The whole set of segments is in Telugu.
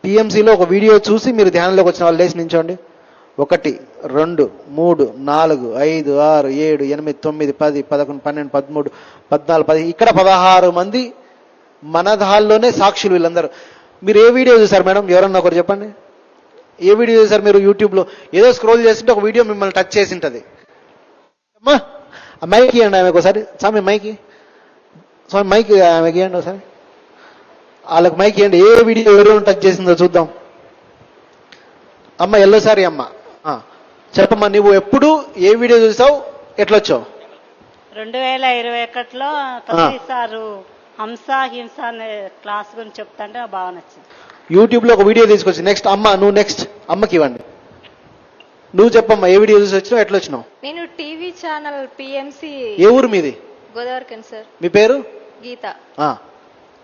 పిఎంసిలో ఒక వీడియో చూసి మీరు ధ్యానంలోకి వచ్చిన వాళ్ళు లేచి నించోండి. 1 2 3 4 5 6 7 8 9 10 11 12 13 14 10 ఇక్కడ 16 మంది మన హాల్లోనే సాక్షులు వీళ్ళందరూ. మీరు ఏ వీడియో చూసారు మేడం? ఎవరన్నా ఒకరు చెప్పండి. ఏ వీడియో చూసారు మీరు? యూట్యూబ్లో ఏదో స్క్రోల్ చేస్తుంటే ఒక వీడియో మిమ్మల్ని టచ్ చేసి ఉంటుంది. అమ్మా మైక్ ఇవ్వండి ఆమెకు ఒకసారి. స్వామి మైక్, స్వామి మైక్ ఆమెకి ఇవ్వండి ఒకసారి. వాళ్ళకి మైక్ ఇవ్వండి. ఏ వీడియో ఎవరు టచ్ చేసిందో చూద్దాం. అమ్మ ఎల్లోసారి అమ్మ చెప్పమ్మా, నువ్వు ఎప్పుడు ఏ వీడియో చూసావు, ఎట్లొచ్చావు? 2021లో ప్రతిసారి హంస హింస అనే క్లాస్ గురించి చెప్తాంటే నాకు బాగా నచ్చింది. యూట్యూబ్ లో ఒక వీడియో తీసుకొచ్చి నెక్స్ట్ అమ్మ నువ్వు నెక్స్ట్ అమ్మకి ఇవ్వండి. నువ్వు చెప్పమ్మా ఏ వీడియో చూసి వచ్చినావు, ఎట్లా వచ్చినావు? నేను టీవీ ఛానల్ పిఎంసి. ఏ ఊరు మీది? గోదావరికన్ సార్. మీ పేరు? గీత.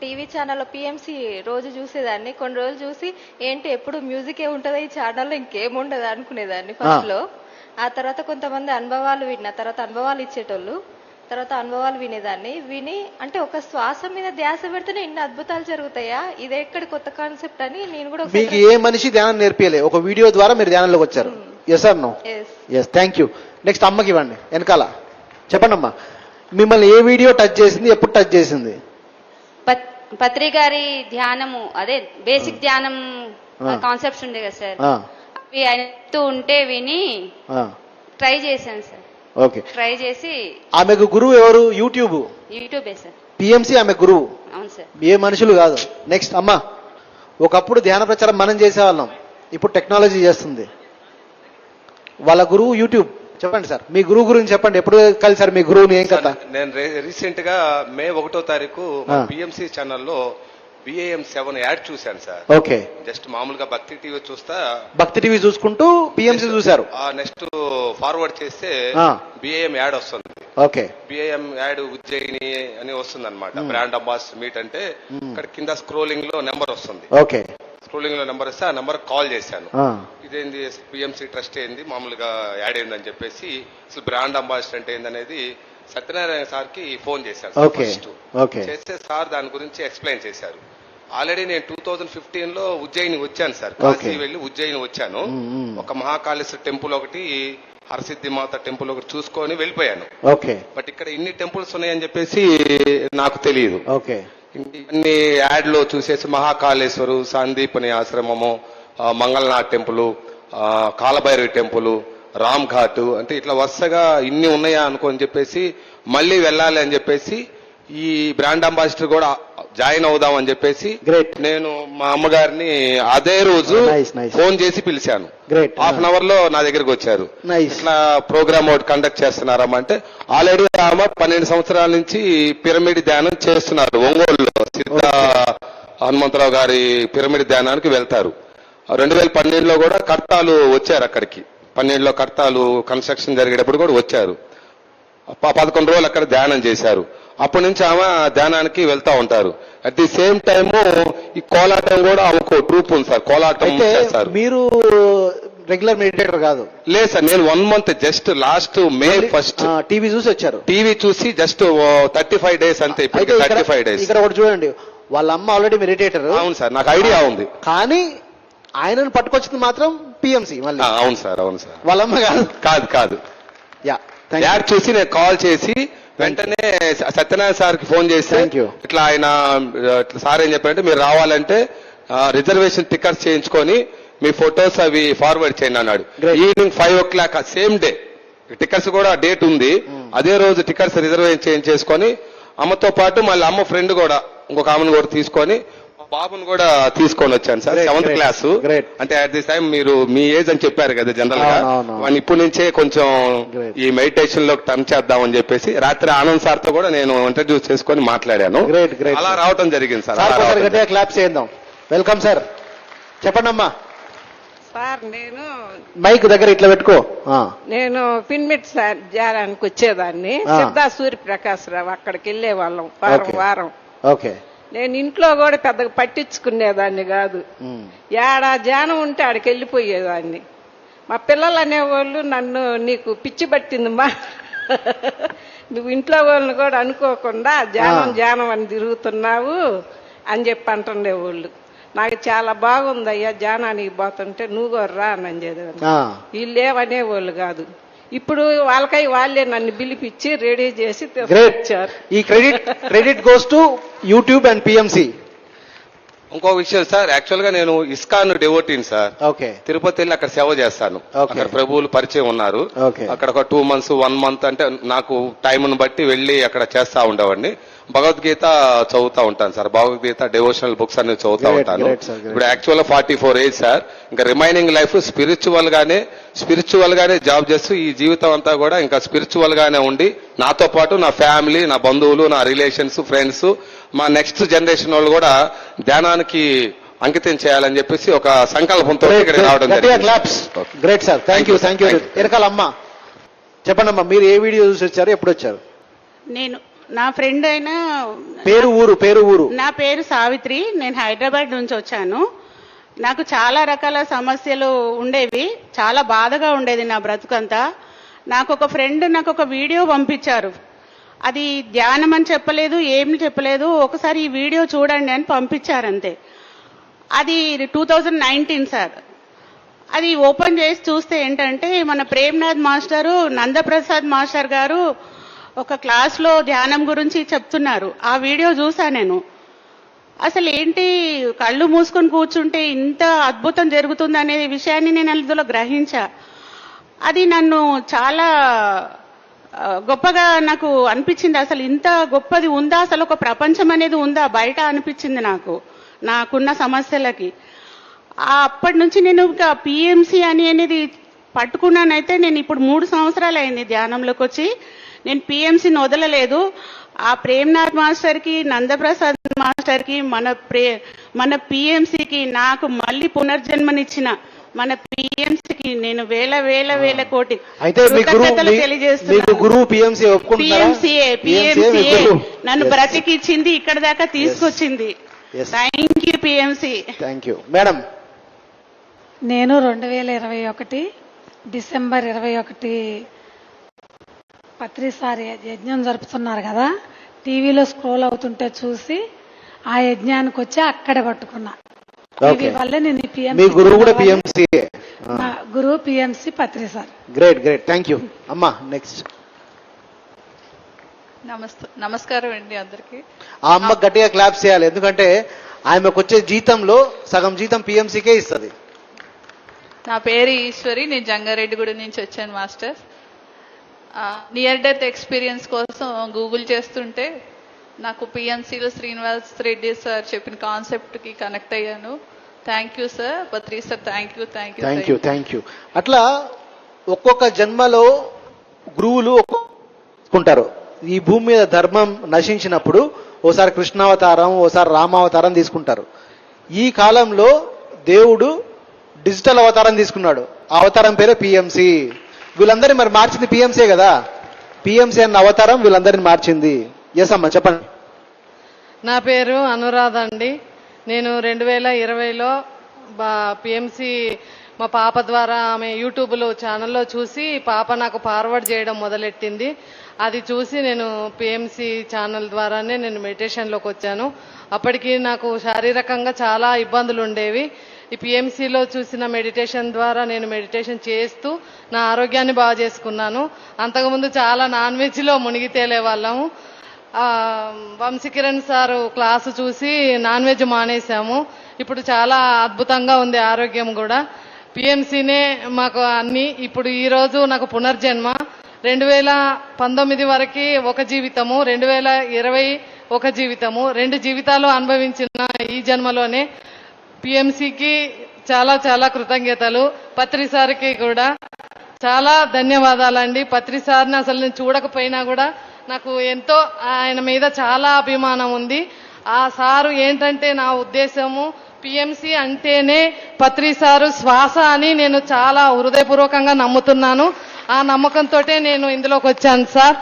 టీవీ ఛానల్లో పిఎంసి రోజు చూసేదాన్ని. కొన్ని రోజులు చూసి ఏంటి ఎప్పుడు మ్యూజికే ఉంటదా ఈ ఛానల్లో, ఇంకేముండదు అనుకునేదాన్ని ఫస్ట్ లో. ఆ తర్వాత కొంతమంది అనుభవాలు విన్న తర్వాత అనుభవాలు ఇచ్చేటోళ్ళు, తర్వాత అనుభవాలు వినేదాన్ని. విని అంటే ఒక శ్వాస మీద ధ్యాస పెడితేనే ఇన్ని అద్భుతాలు జరుగుతాయా, ఇదే ఎక్కడ కొత్త కాన్సెప్ట్ అని నేను కూడా. మీకు ఏ మనిషి ధ్యానం నేర్పియలే, ఒక వీడియో ద్వారా మీరు ధ్యానంలోకి వచ్చారు. Yes or no? Yes. Thank you. Next అమ్మకి ఇవ్వండి వెనకాల. చెప్పండి అమ్మా, మిమ్మల్ని ఏ వీడియో టచ్ చేసింది, ఎప్పుడు టచ్ చేసింది? పత్రి గారి ధ్యానము, అదే బేసిక్ ధ్యానం కాన్సెప్ట్స్ ఉండే కదా సార్, అవి అయినట్టు ఉంటే విని ట్రై చేశాను సార్. ఓకే, ట్రై చేసి. ఆమెకు గురువు ఎవరు? యూట్యూబే సార్. పిఎంసి ఆమె గురువు. అవును సార్. ఏ మనుషులు కాదు. నెక్స్ట్ అమ్మా, ఒకప్పుడు ధ్యాన ప్రచారం మనం చేసేవాళ్ళం, ఇప్పుడు టెక్నాలజీ చేస్తుంది. వాళ్ళ గురువు యూట్యూబ్. చెప్పండి సార్, మీ గురువు గురించి చెప్పండి. ఎప్పుడు కలిసారు మీ గురువుని? ఏం కదా? నేను రీసెంట్ గా మే 1వ తారీఖు పిఎంసి ఛానల్లో BAM 7 యాడ్ చూశాను సార్. ఓకే. జస్ట్ మామూలుగా భక్తి టీవీ చూస్తా, భక్తి టీవీ చూసుకుంటూ పిఎంసి చూశారు. నెక్స్ట్ ఫార్వర్డ్ చేస్తే BAM యాడ్ వస్తుంది. ఓకే. BAM యాడ్ ఉజ్జయిని అని వస్తుంది అనమాట. బ్రాండ్ అంబాస్ మీట్ అంటే ఇక్కడ కింద స్క్రోలింగ్ లో నెంబర్ వస్తుంది. ఓకే. స్క్రోలింగ్ లో నెంబర్ వస్తే ఆ నెంబర్ కాల్ చేశాను. ఇదేంది పిఎంసి ట్రస్ట్ ఏంది, మామూలుగా యాడ్ ఏందని చెప్పేసి, అసలు బ్రాండ్ అంబాసిడర్ అంటే ఏందనేది సత్యనారాయణ సార్ కి ఫోన్ చేశాను. చేస్తే సార్ దాని గురించి ఎక్స్ప్లెయిన్ చేశారు. ఆల్రెడీ నేను 2015లో ఉజ్జయిని వచ్చాను సార్. కాశీ వెళ్ళి ఉజ్జయిని వచ్చాను. ఒక మహాకాళేశ్వర టెంపుల్ ఒకటి, హరసిద్ధి మాత టెంపుల్ ఒకటి చూసుకొని వెళ్ళిపోయాను. బట్ ఇక్కడ ఇన్ని టెంపుల్స్ ఉన్నాయని చెప్పేసి నాకు తెలియదు. అన్ని యాడ్ లో చూసేసి మహాకాళేశ్వరు, సందీపని ఆశ్రమము, మంగళనాథ్ టెంపుల్, కాలభైరవి టెంపుల్, రామ్ ఘాట్ అంటే ఇట్లా వరుసగా ఇన్ని ఉన్నాయా అనుకోని చెప్పేసి మళ్ళీ వెళ్ళాలి అని చెప్పేసి ఈ బ్రాండ్ అంబాసిడర్ కూడా జాయిన్ అవుదాం అని చెప్పేసి నేను మా అమ్మగారిని అదే రోజు ఫోన్ చేసి పిలిచాను. హాఫ్ అన్ అవర్ లో నా దగ్గరకు వచ్చారు. ఇట్లా ప్రోగ్రామ్ ఒకటి కండక్ట్ చేస్తున్నారమ్మా అంటే, ఆల్రెడీ ఆమె 12 సంవత్సరాల నుంచి పిరమిడ్ ధ్యానం చేస్తున్నారు. ఒంగోలులో సిద్ధ హనుమంతరావు గారి పిరమిడ్ ధ్యానానికి వెళ్తారు. 2012లో కూడా కర్తాలు వచ్చారు అక్కడికి. 12లో కర్తాలు కన్స్ట్రక్షన్ జరిగేటప్పుడు కూడా వచ్చారు. 11 రోజులు అక్కడ ధ్యానం చేశారు. అప్పటి నుంచి ఆమె ధ్యానానికి వెళ్తా ఉంటారు. అట్ ది సేమ్ టైమ్ ఈ కోలాటం కూడా ఒక ట్రూప్ ఉంది సార్. కోలాటం చేస్తారు. మీరు రెగ్యులర్ మెడిటేటర్ కాదు? లేదు సార్, నేను 1 మంత్ జస్ట్ లాస్ట్ మే 1 టీవీ చూసి వచ్చారు. టీవీ చూసి జస్ట్ 35 డేస్ అంతే. 35 డేస్. ఇక్కడ ఒకటి చూడండి, వాళ్ళ అమ్మ ఆల్రెడీ మెడిటేటర్. అవును సార్, నాకు ఐడియా ఉంది. కానీ ఆయనను పట్టుకొచ్చింది మాత్రం పిఎంసి. మళ్ళీ అవును సార్. వాళ్ళ అమ్మ కాదు. కాదు. యాడ్ చూసి నేను కాల్ చేసి వెంటనే సత్యనారాయణ సార్ కి ఫోన్ చేసి, ఇట్లా ఆయన సార్ ఏం చెప్పారంటే, మీరు రావాలంటే రిజర్వేషన్ టికెట్స్ చేయించుకొని మీ ఫొటోస్ అవి ఫార్వర్డ్ చేయండి అన్నాడు. Evening 5 o'clock same day tickets కూడా డేట్ ఉంది. అదే రోజు టికెట్స్ రిజర్వేషన్ చేయించేసుకొని అమ్మతో పాటు మళ్ళీ అమ్మ ఫ్రెండ్ కూడా ఇంకొక ఆమెను కూడా తీసుకొని బాబును కూడా తీసుకొని వచ్చాను సార్. 7th class. అంటే అట్ దిస్ టైం మీరు మీ ఏజ్ అని చెప్పారు కదా జనరల్ గా, వాడిని ఇప్పటి నుంచే కొంచెం ఈ మెడిటేషన్ లో టర్న్ చేద్దామని చెప్పేసి రాత్రి ఆనంద్ సార్ తో కూడా నేను ఇంట్రడ్యూస్ చేసుకొని మాట్లాడాను. అలా రావటం జరిగింది సార్. క్లాప్ చేద్దాం. Welcome sir. చెప్పండి అమ్మా. సార్ నేను మైక్ దగ్గర ఇట్లా పెట్టుకో. నేను పిన్మిట్ సార్ ధ్యానానికి వచ్చేదాన్ని. సిద్ధా సూర్యప్రకాశ్ రావు అక్కడికి వెళ్లే వాళ్ళం వారం. ఓకే. నేను ఇంట్లో కూడా పెద్దగా పట్టించుకునేదాన్ని కాదు. ఏడా ధ్యానం ఉంటే ఆడికి వెళ్ళిపోయేదాన్ని. మా పిల్లలు అనేవాళ్ళు నన్ను, నీకు పిచ్చి పట్టిందమ్మా, నువ్వు ఇంట్లో వాళ్ళని కూడా అనుకోకుండా ధ్యానం అని తిరుగుతున్నావు అని చెప్పి అంటుండేవాళ్ళు. నాకు చాలా బాగుందయ్యా ధ్యానానికి పోతుంటే నువ్వు కూడా రా అని చెప్పేది. ఆ, వీళ్ళు ఏమనేవాళ్ళు కాదు. ఇప్పుడు వాళ్ళే నన్ను పిలిపించి రెడీ చేసి గ్రేట్. తీసుకొచ్చారు. ఈ credit goes to YouTube and PMC. ఇంకో విషయం సార్, యాక్చువల్ గా నేను ఇస్కాన్ డెవోటీని సార్. ఓకే, తిరుపతి వెళ్ళి అక్కడ సేవ చేస్తాను. Okay. అక్కడ ప్రభువులు పరిచయం ఉన్నారు. Okay. అక్కడ ఒక 2 months 1 month అంటే నాకు టైంను బట్టి వెళ్ళి అక్కడ చేస్తా ఉండేవాడిని. భగవద్గీత చదువుతా ఉంటాను సార్. భగవద్గీత డెవోషనల్ బుక్స్ అన్ని చదువుతా Great, ఉంటాను. great, sir, great. ఇప్పుడు యాక్చువల్ 44 ఏజ్ సార్. ఇంకా రిమైనింగ్ లైఫ్ స్పిరిచువల్ గానే జాబ్ చేస్తూ ఈ జీవితం అంతా కూడా ఇంకా స్పిరిచువల్ గానే ఉండి నాతో పాటు నా ఫ్యామిలీ, నా బంధువులు, నా రిలేషన్స్, ఫ్రెండ్స్, మా నెక్స్ట్ జనరేషన్ వాళ్ళు కూడా ధ్యానానికి అంకితం చేయాలని చెప్పేసి ఒక సంకల్పంతో ఇక్కడ రావడం claps. Great sir, thank you. ఎరకాల అమ్మ చెప్పండి అమ్మా, మీరు ఏ వీడియో చూసి వచ్చారు, ఎప్పుడు వచ్చారు? నేను నా ఫ్రెండ్ అయిన పేరు ఊరు. నా పేరు సావిత్రి. నేను హైదరాబాద్ నుంచి వచ్చాను. నాకు చాలా రకాల సమస్యలు ఉండేవి. చాలా బాధగా ఉండేది నా బ్రతుకంతా. నాకు ఒక ఫ్రెండ్ నాకు ఒక వీడియో పంపించారు. అది ధ్యానం అని చెప్పలేదు, ఏమి చెప్పలేదు. ఒకసారి ఈ వీడియో చూడండి అని పంపించారు అంతే. అది 2019 సార్. అది ఓపెన్ చేసి చూస్తే ఏంటంటే మన ప్రేమ్నాథ్ మాస్టరు, నందప్రసాద్ మాస్టర్ గారు ఒక క్లాస్లో ధ్యానం గురించి చెప్తున్నారు. ఆ వీడియో చూసా నేను. అసలు ఏంటి, కళ్ళు మూసుకొని కూర్చుంటే ఇంత అద్భుతం జరుగుతుంది అనే విషయాన్ని నేను అందులో గ్రహించా. అది నన్ను చాలా గొప్పగా నాకు అనిపించింది. అసలు ఇంత గొప్పది ఉందా, అసలు ఒక ప్రపంచం అనేది ఉందా బయట అనిపించింది నాకున్న సమస్యలకి. అప్పటి నుంచి నేను ఇంకా పిఎంసి అనేది పట్టుకున్నానైతే నేను ఇప్పుడు 3 సంవత్సరాలు అయింది ధ్యానంలోకి వచ్చి. నేను పిఎంసిని వదలలేదు. ఆ ప్రేమ్నాథ్ మాస్టర్కి, నందప్రసాద్ మాస్టర్కి, మన పిఎంసికి, నాకు మళ్ళీ పునర్జన్మనిచ్చిన మన పిఎంసికి నేను వేల కోటి కృతజ్ఞతలు తెలియజేస్తున్నాను. పిఎంసిఏ నన్ను బ్రతికిచ్చింది, ఇక్కడ దాకా తీసుకొచ్చింది. Thank you PMC. Thank you madam. నేను 2021 డిసెంబర్ 21 పత్రిసారి యజ్ఞం జరుపుతున్నారు కదా, టీవీలో స్క్రోల్ అవుతుంటే చూసి ఆ యజ్ఞానికి వచ్చి అక్కడే పట్టుకున్నా. టీవీ వల్లే నేను మీ గురువు కూడా పిఎంసి? మా గురువు పిఎంసి పత్రిసారి. గ్రేట్ గ్రేట్, థ్యాంక్ యూ అమ్మా. నెక్స్ట్. నమస్కారం అండి అందరికి. ఆ అమ్మ గట్టిగా క్లాప్స్ చేయాలి, ఎందుకంటే ఆమెకు వచ్చే జీతంలో సగం జీతం పిఎంసీకే ఇస్తుంది. నా పేరు ఈశ్వరి, నేను జంగారెడ్డిగూడ నుంచి వచ్చాను మాస్టర్. నియర్ డెత్ ఎక్స్పీరియన్స్ కోసం గూగుల్ చేస్తుంటే నాకు పిఎంసీలో శ్రీనివాస్ రెడ్డి సార్ చెప్పిన కాన్సెప్ట్కి కనెక్ట్ అయ్యాను. Thank you sir, Patri sir. Thank you. అట్లా ఒక్కొక్క జన్మలో గురువులు ఒక్కొక్కుంటారు. ఈ భూమి మీద ధర్మం నశించినప్పుడు ఓసారి కృష్ణావతారం, ఓసారి రామావతారం తీసుకుంటారు. ఈ కాలంలో దేవుడు డిజిటల్ అవతారం తీసుకున్నాడు. ఆ అవతారం పేరే పిఎంసి. వీళ్ళందరినీ మరి మార్చింది పిఎంసీ కదా. పిఎంసీ అన్న అవతారం వీళ్ళందరినీ మార్చింది. ఎస్ అమ్మా చెప్పండి. నా పేరు అనురాధ అండి. నేను 2020లో పిఎంసి మా పాప ద్వారా ఆమె యూట్యూబ్లో ఛానల్లో చూసి పాప నాకు ఫార్వర్డ్ చేయడం మొదలెట్టింది. అది చూసి నేను పిఎంసి ఛానల్ ద్వారానే నేను మెడిటేషన్లోకి వచ్చాను. అప్పటికి నాకు శారీరకంగా చాలా ఇబ్బందులు ఉండేవి. ఈ పిఎంసిలో చూసిన మెడిటేషన్ ద్వారా నేను మెడిటేషన్ చేస్తూ నా ఆరోగ్యాన్ని బాగా చేసుకున్నాను. అంతకుముందు చాలా నాన్ వెజ్లో మునిగి తేలే వాళ్ళము. వంశీకిరణ్ సారు క్లాసు చూసి నాన్ వెజ్ మానేశాము. ఇప్పుడు చాలా అద్భుతంగా ఉంది ఆరోగ్యం కూడా. పిఎంసీనే మాకు అన్ని. ఇప్పుడు ఈరోజు నాకు పునర్జన్మ. 2019 వరకు ఒక జీవితము, 2020 ఒక జీవితము, 2 జీవితాలు అనుభవించిన ఈ జన్మలోనే పిఎంసికి చాలా చాలా కృతజ్ఞతలు. పత్రి సార్కి కూడా చాలా ధన్యవాదాలండి. పత్రి సార్ని అసలు నేను చూడకపోయినా కూడా నాకు ఎంతో ఆయన మీద చాలా అభిమానం ఉంది. ఆ సారు ఏంటంటే నా ఉద్దేశము పిఎంసి అంటేనే పత్రి సారు శ్వాస అని నేను చాలా హృదయపూర్వకంగా నమ్ముతున్నాను. ఆ నమ్మకంతో నేను ఇందులోకి వచ్చాను సార్.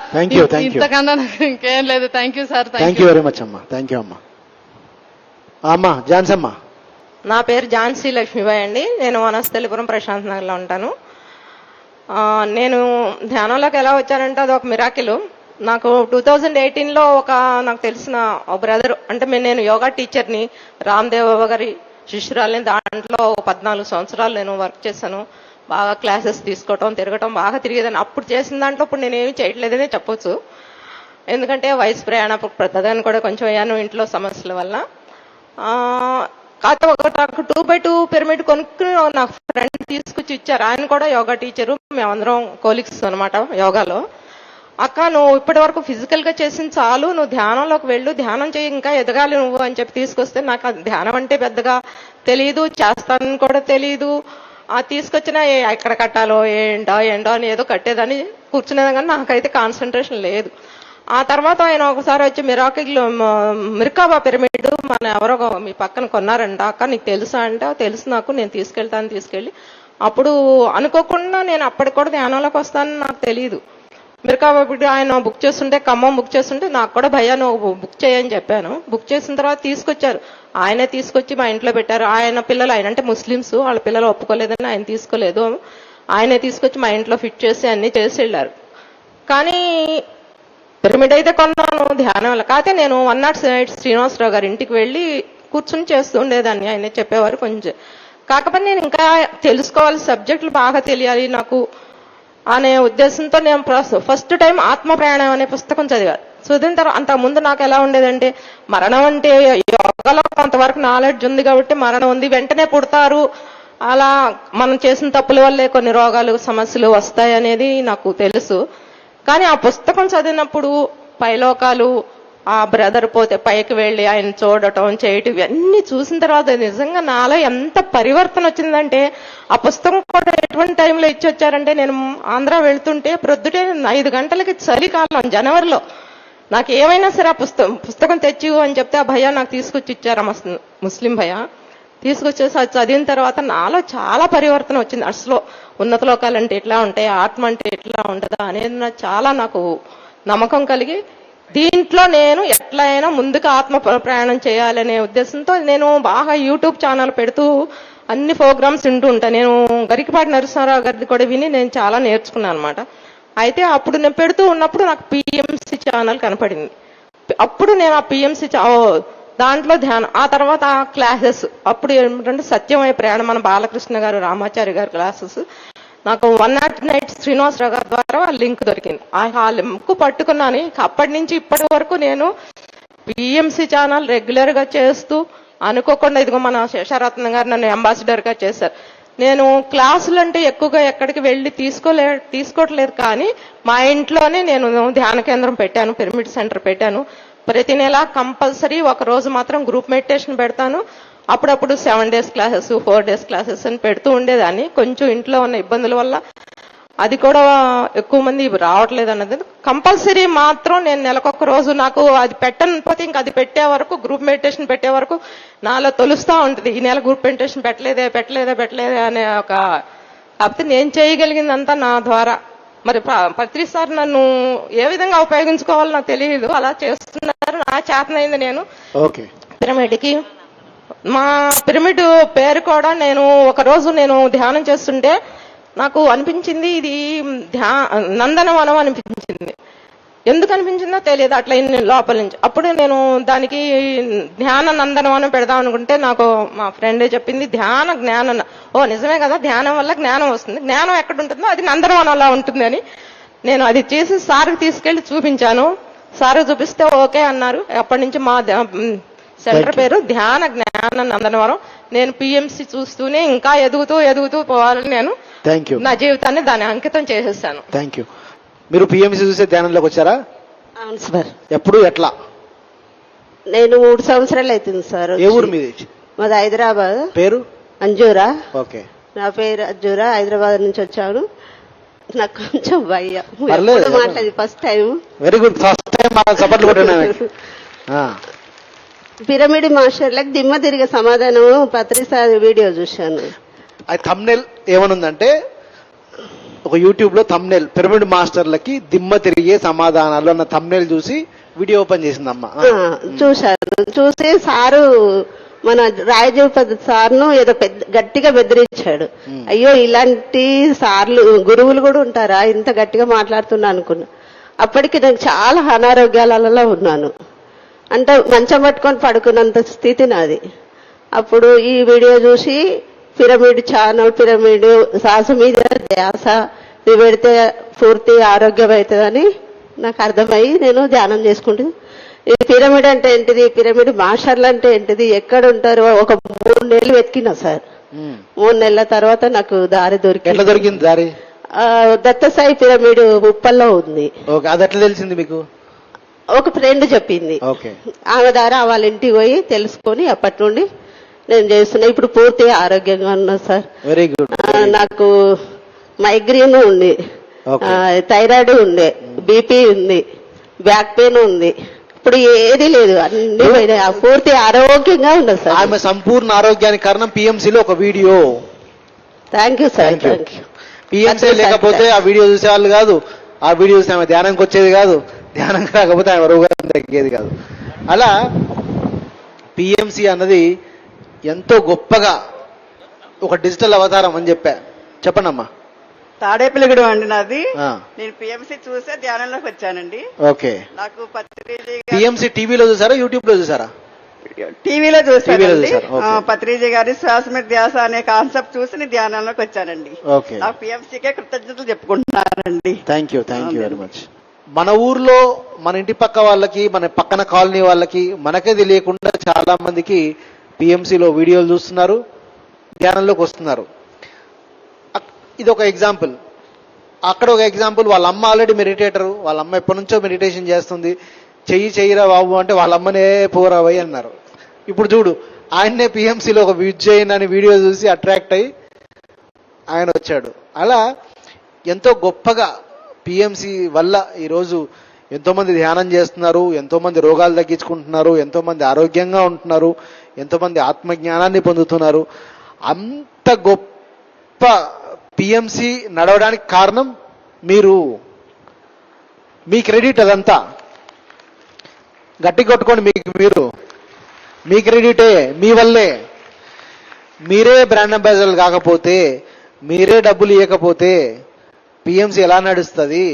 ఇంతకన్నా ఇంకేం లేదు. Thank you sir. Thank you very much అమ్మా. థ్యాంక్ యూ అమ్మా. అమ్మా ఝాన్సీ అమ్మా. నా పేరు ఝాన్సీ లక్ష్మీబాయి అండి. నేను వనస్థలిపురం ప్రశాంత్ నగర్లో ఉంటాను. నేను ధ్యానంలోకి ఎలా వచ్చానంటే అది ఒక మిరాకిల్. నాకు 2018లో నాకు తెలిసిన బ్రదర్, అంటే నేను యోగా టీచర్ని, రామ్దేవ్ బాబా గారి శిష్యురాలని. దాంట్లో 14 సంవత్సరాలు నేను వర్క్ చేశాను. బాగా క్లాసెస్ తీసుకోవటం, తిరగటం బాగా తిరిగేదాన్ని. అప్పుడు చేసిన దాంట్లో ఇప్పుడు నేనేమి చేయట్లేదనే చెప్పొచ్చు. ఎందుకంటే వయసు ప్రయాణ పెద్దదాన్ని కూడా కొంచెం అయ్యాను ఇంట్లో సమస్యల వల్ల. కాకపోతే ఒక నాకు 2x2 పిరమిడ్ కొనుక్కుని నాకు ఫ్రెండ్ తీసుకొచ్చి ఇచ్చారు. ఆయన కూడా యోగా టీచరు, మేమందరం కోలిక్స్ అనమాట యోగాలో. అక్క, నువ్వు ఇప్పటి వరకు ఫిజికల్ గా చేసింది చాలు, నువ్వు ధ్యానంలోకి వెళ్ళు, ధ్యానం చేయి, ఇంకా ఎదగాలి నువ్వు అని చెప్పి తీసుకొస్తే నాకు ధ్యానం అంటే పెద్దగా తెలియదు, చేస్తానని కూడా తెలియదు. తీసుకొచ్చిన ఎక్కడ కట్టాలో ఏంటో అని ఏదో కట్టేదని కూర్చునేది, కానీ నాకైతే కాన్సన్ట్రేషన్ లేదు. ఆ తర్వాత ఆయన ఒకసారి వచ్చి మిర్కాబా పిరమిడ్ మన ఎవరో మీ పక్కన కొన్నారంట, అక్క నీకు తెలుసా అంటే తెలుసు నాకు, నేను తీసుకెళ్ళి అప్పుడు అనుకోకుండా నేను అప్పటికి కూడా ధ్యానంలోకి వస్తానని నాకు తెలియదు. మిర్కాబా ఆయన బుక్ చేస్తుంటే, ఖమ్మం బుక్ చేస్తుంటే నాకు కూడా భయ్యా నువ్వు బుక్ చేయని చెప్పాను. బుక్ చేసిన తర్వాత తీసుకొచ్చారు, ఆయనే తీసుకొచ్చి మా ఇంట్లో పెట్టారు. ఆయన పిల్లలు, ఆయన అంటే ముస్లిమ్స్, వాళ్ళ పిల్లలు ఒప్పుకోలేదని ఆయన తీసుకోలేదు, ఆయనే తీసుకొచ్చి మా ఇంట్లో ఫిట్ చేసి అన్ని చేసి వెళ్ళారు. కానీ పిరమిడ్ అయితే కొన్నాను ధ్యానం వల్ల. కాకపోతే నేను 108 శ్రీనివాసరావు గారి ఇంటికి వెళ్ళి కూర్చుని చేస్తూ ఉండేదాన్ని, ఆయనే చెప్పేవారు కొంచెం. కాకపోతే నేను ఇంకా తెలుసుకోవాలి, సబ్జెక్టులు బాగా తెలియాలి నాకు అనే ఉద్దేశంతో నేను ఫస్ట్ టైం ఆత్మ ప్రయాణం అనే పుస్తకం చదివాను. చదివిన తర్వాత అంతకుముందు నాకు ఎలా ఉండేదంటే, మరణం అంటే యోగాలో కొంతవరకు నాలెడ్జ్ ఉంది కాబట్టి మరణం ఉంది, వెంటనే పుడతారు, అలా మనం చేసిన తప్పుల వల్లే కొన్ని రోగాలు సమస్యలు వస్తాయి అనేది నాకు తెలుసు. కానీ ఆ పుస్తకం చదివినప్పుడు పైలోకాలు, ఆ బ్రదర్ పోతే పైకి వెళ్ళి ఆయన చూడటం చేయటం ఇవన్నీ చూసిన తర్వాత నిజంగా నాలో ఎంత పరివర్తన వచ్చిందంటే, ఆ పుస్తకం కూడా ఎటువంటి టైంలో ఇచ్చి వచ్చారంటే, నేను ఆంధ్ర వెళ్తుంటే ప్రొద్దుటే 5 గంటలకి చలికాలం జనవరిలో నాకు ఏమైనా సరే ఆ పుస్తకం తెచ్చి అని చెప్తే ఆ భయ్యా నాకు తీసుకొచ్చి ఇచ్చారు, ముస్లిం భయ్యా తీసుకొచ్చేసి అది చదివిన తర్వాత నాలో చాలా పరివర్తన వచ్చింది. అసలు ఉన్నత లోకాలంటే ఎట్లా ఉంటాయి, ఆత్మ అంటే ఎట్లా ఉంటుందా అనేది నాకు నమ్మకం కలిగి, దీంట్లో నేను ఎట్లయినా ముందుకు ఆత్మ ప్రయాణం చేయాలనే ఉద్దేశంతో నేను బాగా యూట్యూబ్ ఛానల్ పెడుతూ అన్ని ప్రోగ్రామ్స్ వింటూ ఉంటాను. నేను గరికపాటి నరసింహారావు గారిది కూడా విని నేను చాలా నేర్చుకున్నాను అనమాట. అయితే అప్పుడు నేను పెడుతూ ఉన్నప్పుడు నాకు పిఎంసి ఛానల్ కనపడింది. అప్పుడు నేను ఆ పిఎంసి దాంట్లో ధ్యానం, ఆ తర్వాత క్లాసెస్ అప్పుడు ఏమిటంటే సత్యమయ ప్రయాణం మన బాలకృష్ణ గారు, రామాచారి గారు క్లాసెస్ నాకు 108 శ్రీనివాసరావు గారి ద్వారా లింక్ దొరికింది. ఆ లింక్ పట్టుకున్నాను. అప్పటి నుంచి ఇప్పటి వరకు నేను పిఎంసి ఛానల్ రెగ్యులర్ గా చేస్తూ అనుకోకుండా ఇదిగో మన శేషారత్న గారు నన్ను అంబాసిడర్ గా చేశారు. నేను క్లాసులు అంటే ఎక్కువగా ఎక్కడికి వెళ్ళి తీసుకోవట్లేదు, కానీ మా ఇంట్లోనే నేను ధ్యాన కేంద్రం పెట్టాను, పిరమిడ్ సెంటర్ పెట్టాను. ప్రతి నెల కంపల్సరీ ఒక రోజు మాత్రం గ్రూప్ మెడిటేషన్ పెడతాను. అప్పుడప్పుడు 7 days క్లాసెస్, 4 days క్లాసెస్ అని పెడుతూ ఉండేదాన్ని. కొంచెం ఇంట్లో ఉన్న ఇబ్బందుల వల్ల అది కూడా ఎక్కువ మంది రావట్లేదు అన్నది. కంపల్సరీ మాత్రం నేను నెలకొక రోజు, నాకు అది పెట్టకపోతే ఇంకా అది పెట్టే వరకు, గ్రూప్ మెడిటేషన్ పెట్టే వరకు నాలో తొలుస్తూ ఉంటుంది, ఈ నెల గ్రూప్ మెడిటేషన్ పెట్టలేదే అనే ఒక. కాకపోతే నేను చేయగలిగిందంతా నా ద్వారా. మరి ప్రతిసారి నన్ను ఏ విధంగా ఉపయోగించుకోవాలో నాకు తెలియదు, అలా చేస్తున్నారు. నా చేతనైంది నేను పిరమిడ్కి. మా పిరమిడ్ పేరు కూడా నేను ఒకరోజు నేను ధ్యానం చేస్తుంటే నాకు అనిపించింది ఇది నందనవనం అనిపించింది. ఎందుకు అనిపించిందో తెలియదు, అట్లా లోపల నుంచి. అప్పుడు నేను దానికి ధ్యాన నందనవనం పెడదాం అనుకుంటే నాకు మా ఫ్రెండే చెప్పింది ధ్యాన జ్ఞానం. నిజమే కదా, ధ్యానం వల్ల జ్ఞానం వస్తుంది, జ్ఞానం ఎక్కడ ఉంటుందో అది నందనవనంలా ఉంటుంది అని నేను అది చేసి సార్కి తీసుకెళ్లి చూపించాను. సార్ చూపిస్తే ఓకే అన్నారు. అప్పటి నుంచి మా సెంటర్ పేరు ధ్యాన జ్ఞాన నందనవనం. నేను పిఎంసి చూస్తూనే ఇంకా ఎదుగుతూ పోవాలని నేను నా జీవితాన్ని దాన్ని అంకితం చేసేసాను. Thank you. మీరు పిఎంసి చూసే ధ్యానంలోకి వచ్చారా? అవును సార్. ఎప్పుడు, ఎట్లా? నేను 3 సంవత్సరాలు అవుతుంది సార్. ఏ ఊరు మీది? మాది హైదరాబాద్. పేరు? అంజూరా. ఓకే. నా పేరు అంజూరా, హైదరాబాద్ నుంచి వచ్చాను. నాకు కొంచెం భయం మాట్లాడి first time. Very good, first time support కొట్టినా. పిరమిడ్ మాస్టర్లకు దిమ్మ తిరిగే సమాధానం ప్రతిసారి వీడియో చూశాను. అది థంబ్నెయిల్ ఏమనుందంటే, ఒక యూట్యూబ్ లో థంబ్నెయిల్ పిరమిడ్ మాస్టర్లకి దిమ్మ తిరిగే సమాధానాలు అన్న థంబ్నెయిల్ చూసి వీడియో ఓపెన్ చేసిందమ్మా. చూశాను. చూసి సారు మన రాయజీపతి సార్ను ఏదో గట్టిగా బెదిరించాడు. అయ్యో ఇలాంటి సార్లు గురువులు కూడా ఉంటారా, ఇంత గట్టిగా మాట్లాడుతున్నా అనుకున్నా. అప్పటికి నాకు చాలా అనారోగ్యాలలో ఉన్నాను. అంటే మంచం పట్టుకొని పడుకున్నంత స్థితి నాది. అప్పుడు ఈ వీడియో చూసి పిరమిడ్ ఛానల్, పిరమిడ్ శ్వాస మీద ధ్యాస ఇది పెడితే పూర్తి ఆరోగ్యం అవుతుందని నాకు అర్థమయ్యి నేను ధ్యానం చేసుకుంటే, ఈ పిరమిడ్ అంటే ఏంటిది, పిరమిడ్ మాస్టర్లు అంటే ఏంటిది, ఎక్కడ ఉంటారో ఒక 3 నెలలు వెతికినా సార్. 3 నెలల తర్వాత నాకు దారి ఎట్లా దొరికింది దారి? దత్తసాయి పిరమిడ్ ఉప్పల్లో ఉంది. ఓకే, అది ఎట్లా తెలిసింది మీకు? ఒక ఫ్రెండ్ చెప్పింది. ఓకే, ఆమె ద్వారా వాళ్ళ ఇంటికి పోయి తెలుసుకొని అప్పటి నుండి నేను చేస్తున్నా. ఇప్పుడు పూర్తిగా ఆరోగ్యంగా ఉన్నా సార్. Very good. నాకు మైగ్రేన్ ఉంది, థైరాయిడ్ ఉంది, బీపీ ఉంది, బ్యాక్ పెయిన్ ఉంది. ఇప్పుడు ఏది లేదు, అన్ని పూర్తి ఆరోగ్యంగా ఉండదు సార్. ఆమె సంపూర్ణ ఆరోగ్యానికి కారణం పిఎంసీలో ఒక video. Thank you sir. Thank you. PMC లేకపోతే ఆ వీడియో చూసేవాళ్ళు కాదు, ఆ వీడియో చూసి ఆమె ధ్యానంకి వచ్చేది కాదు, ధ్యానం రాకపోతే ఆమె రోగం తగ్గేది కాదు. అలా పిఎంసీ అన్నది ఎంతో గొప్పగా ఒక డిజిటల్ అవతారం అని చెప్పండి అమ్మా. తాడేపల్లిగూడెం అండి నాది. నేను పిఎంసీ చూసే ధ్యానంలోకి వచ్చానండి. ఓకే, నాకు పత్రిజీ పిఎంసీ టీవీలో చూసారా, యూట్యూబ్ లో చూసారా? టీవీలో చూసానండి. పత్రిజీ గారి శ్వాస మీద ధ్యాస అనే కాన్సెప్ట్ చూసి నేను ధ్యానంలోకి వచ్చానండి. నాకు పిఎంసీకే కృతజ్ఞతలు చెప్పుకుంటున్నానండి. Thank you very much. మన ఊర్లో, మన ఇంటి పక్క వాళ్ళకి, మన పక్కన కాలనీ వాళ్ళకి, మనకే తెలియకుండా చాలా మందికి పిఎంసీలో వీడియోలు చూస్తున్నారు, ధ్యానంలోకి వస్తున్నారు. ఇది ఒక ఎగ్జాంపుల్. అక్కడ ఒక ఎగ్జాంపుల్, వాళ్ళ అమ్మ ఆల్రెడీ మెడిటేటర్, వాళ్ళ అమ్మ ఎప్పటి నుంచో మెడిటేషన్ చేస్తుంది. చెయ్యిరా బాబు అంటే వాళ్ళ అమ్మనే పోరావై అన్నారు. ఇప్పుడు చూడు, ఆయన్నే పిఎంసీలో ఒక విజయన్ అని వీడియో చూసి అట్రాక్ట్ అయ్యి ఆయన వచ్చాడు. అలా ఎంతో గొప్పగా పిఎంసీ వల్ల ఈరోజు ఎంతోమంది ధ్యానం చేస్తున్నారు, ఎంతోమంది రోగాలు తగ్గించుకుంటున్నారు, ఎంతోమంది ఆరోగ్యంగా ఉంటున్నారు, ఎంతోమంది ఆత్మజ్ఞానాన్ని పొందుతున్నారు. అంత గొప్ప పిఎంసీ నడవడానికి కారణం మీరు. మీ క్రెడిట్ అదంతా. గట్టి కొట్టుకోండి, మీ క్రెడిటే, మీ వల్లే. మీరే బ్రాండ్ అంబాసిడర్లు కాకపోతే, మీరే డబ్బులు ఇవ్వకపోతే పిఎంసీ ఎలా నడుస్తుంది?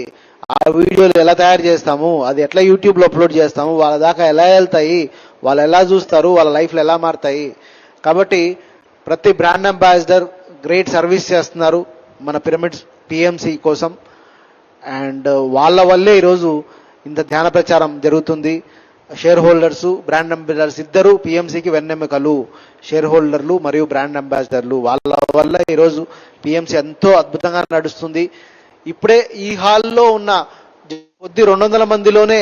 ఆ వీడియోలు ఎలా తయారు చేస్తాము, అది ఎట్లా యూట్యూబ్లో అప్లోడ్ చేస్తాము, వాళ్ళ దాకా ఎలా వెళ్తాయి, వాళ్ళు ఎలా చూస్తారు, వాళ్ళ లైఫ్లు ఎలా మారుతాయి? కాబట్టి ప్రతి బ్రాండ్ అంబాసిడర్ గ్రేట్ సర్వీస్ చేస్తున్నారు మన పిరమిడ్స్ పిఎంసీ కోసం. అండ్ వాళ్ళ వల్లే ఈరోజు ఇంత ధ్యాన ప్రచారం జరుగుతుంది. షేర్ హోల్డర్స్, బ్రాండ్ అంబాసిడర్స్ ఇద్దరు పిఎంసీకి వెన్నెముకలు. షేర్ హోల్డర్లు మరియు బ్రాండ్ అంబాసిడర్లు, వాళ్ళ వల్ల ఈరోజు పిఎంసీ ఎంతో అద్భుతంగా నడుస్తుంది. ఇప్పుడే ఈ హాల్లో ఉన్న కొద్ది 200 మందిలోనే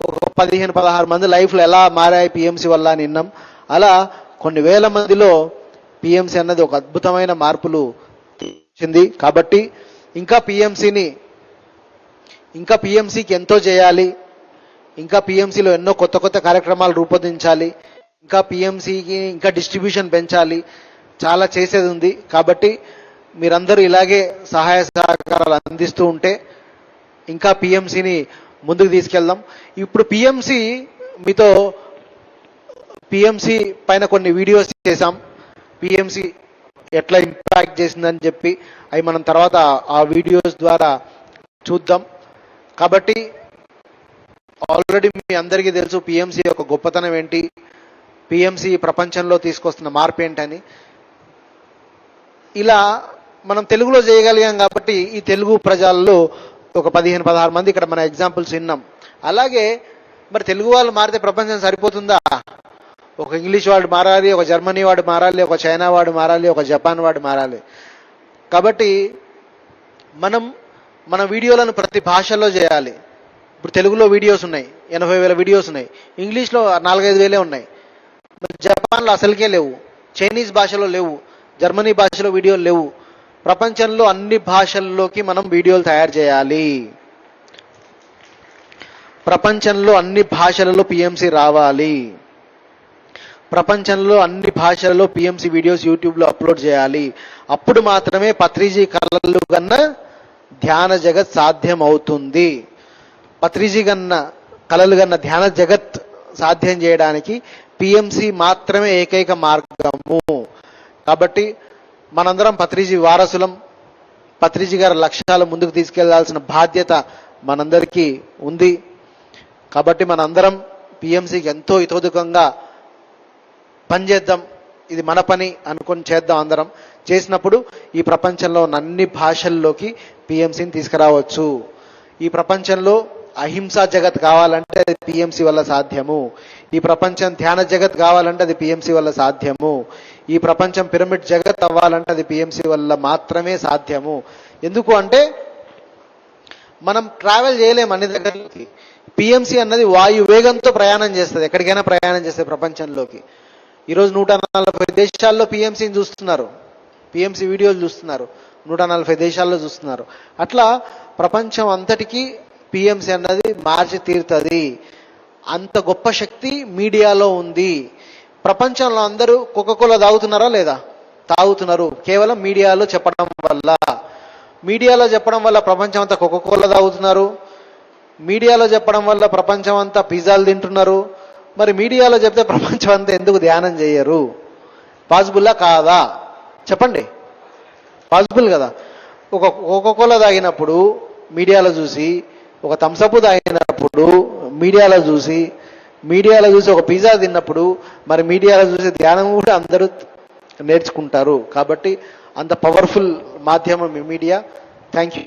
ఒక 15-16 మంది లైఫ్లు ఎలా మారాయి పిఎంసీ వల్ల అని విన్నాం. అలా కొన్ని వేల మందిలో పిఎంసీ అన్నది ఒక అద్భుతమైన మార్పులు వచ్చింది. కాబట్టి ఇంకా పిఎంసీకి ఎంతో చేయాలి, ఇంకా పిఎంసీలో ఎన్నో కొత్త కొత్త కార్యక్రమాలు రూపొందించాలి, ఇంకా పిఎంసీకి ఇంకా డిస్ట్రిబ్యూషన్ పెంచాలి, చాలా చేసేది ఉంది. కాబట్టి మీరందరూ ఇలాగే సహాయ సహకారాలు అందిస్తూ ఉంటే ఇంకా పిఎంసీని ముందుకు తీసుకెళ్దాం. ఇప్పుడు పిఎంసీ పైన కొన్ని వీడియోస్ చేశాం, పిఎంసీ ఎట్లా ఇంపాక్ట్ చేసిందని చెప్పి, అవి మనం తర్వాత ఆ వీడియోస్ ద్వారా చూద్దాం. కాబట్టి ఆల్రెడీ మీ అందరికీ తెలుసు పిఎంసీ యొక్క గొప్పతనం ఏంటి, పిఎంసీ ప్రపంచంలో తీసుకొస్తున్న మార్పు ఏంటని. ఇలా మనం తెలుగులో చేయగలిగాం కాబట్టి ఈ తెలుగు ప్రజల్లో ఒక 15-16 మంది ఇక్కడ మన ఎగ్జాంపుల్స్ విన్నాం. అలాగే మరి తెలుగు వాళ్ళు మారితే ప్రపంచం సరిపోతుందా? ఒక ఇంగ్లీష్ వాడు మారాలి, ఒక జర్మనీ వాడు మారాలి, ఒక చైనా వాడు మారాలి, ఒక జపాన్ వాడు మారాలి. కాబట్టి మన వీడియోలను ప్రతి భాషల్లో చేయాలి. ఇప్పుడు తెలుగులో వీడియోస్ ఉన్నాయి, 80,000 వీడియోస్ ఉన్నాయి, ఇంగ్లీష్లో 4-5 ఉన్నాయి, జపాన్లో అసలుకే లేవు, చైనీస్ భాషలో లేవు, జర్మనీ భాషలో వీడియోలు లేవు. ప్రపంచంలో అన్ని భాషల్లోకి మనం వీడియోలు తయారు చేయాలి. ప్రపంచంలో అన్ని భాషలలో పిఎంసీ రావాలి. ప్రపంచంలో అన్ని భాషలలో పిఎంసీ వీడియోస్ యూట్యూబ్లో అప్లోడ్ చేయాలి. అప్పుడు మాత్రమే పత్రిజీ కలలు కన్నా ధ్యాన జగత్ సాధ్యం అవుతుంది. పత్రిజీ కలలు కన్నా ధ్యాన జగత్ సాధ్యం చేయడానికి పిఎంసీ మాత్రమే ఏకైక మార్గము. కాబట్టి మనందరం పత్రిజీ వారసులం. పత్రిజీ గారి లక్ష్యాలు ముందుకు తీసుకెళ్లాల్సిన బాధ్యత మనందరికీ ఉంది. కాబట్టి మనందరం పిఎంసీకి ఎంతో ఇతోధికంగా పనిచేద్దాం. ఇది మన పని అనుకొని చేద్దాం అందరం. చేసినప్పుడు ఈ ప్రపంచంలో ఉన్న అన్ని భాషల్లోకి పిఎంసిని తీసుకురావచ్చు. ఈ ప్రపంచంలో అహింసా జగత్ కావాలంటే అది పిఎంసి వల్ల సాధ్యము. ఈ ప్రపంచం ధ్యాన జగత్ కావాలంటే అది పిఎంసి వల్ల సాధ్యము. ఈ ప్రపంచం పిరమిడ్ జగత్ అవ్వాలంటే అది పిఎంసి వల్ల మాత్రమే సాధ్యము. ఎందుకు అంటే మనం ట్రావెల్ చేయలేము అన్ని దగ్గరలోకి. పిఎంసి అన్నది వాయు వేగంతో ప్రయాణం చేస్తుంది, ఎక్కడికైనా ప్రయాణం చేస్తుంది ప్రపంచంలోకి. ఈరోజు 140 దేశాల్లో పిఎంసిని చూస్తున్నారు, పిఎంసి వీడియోలు చూస్తున్నారు, 140 దేశాల్లో చూస్తున్నారు. అట్లా ప్రపంచం అంతటికీ పిఎంసి అన్నది మార్చి తీరుతుంది. అంత గొప్ప శక్తి మీడియాలో ఉంది. ప్రపంచంలో అందరూ కోకోకోలా తాగుతున్నారా లేదా? తాగుతున్నారు. కేవలం మీడియాలో చెప్పడం వల్ల. మీడియాలో చెప్పడం వల్ల ప్రపంచం అంతా కోకోకోలా తాగుతున్నారు. మీడియాలో చెప్పడం వల్ల ప్రపంచం అంతా పిజ్జాలు తింటున్నారు. మరి మీడియాలో చెప్తే ప్రపంచం అంతా ఎందుకు ధ్యానం చేయరు? పాసిబుల్లా కాదా? చెప్పండి. పాసిబుల్ కదా. ఒక కోకోకోలా తాగినప్పుడు మీడియాలో చూసి, ఒక థమ్సప్ తాగినప్పుడు మీడియాలో చూసి ఒక పిజ్జా తిన్నప్పుడు మరి మీడియాలో చూసి ధ్యానం కూడా అందరూ నేర్చుకుంటారు. కాబట్టి అంత పవర్ఫుల్ మాధ్యమం మీడియా. Thank you.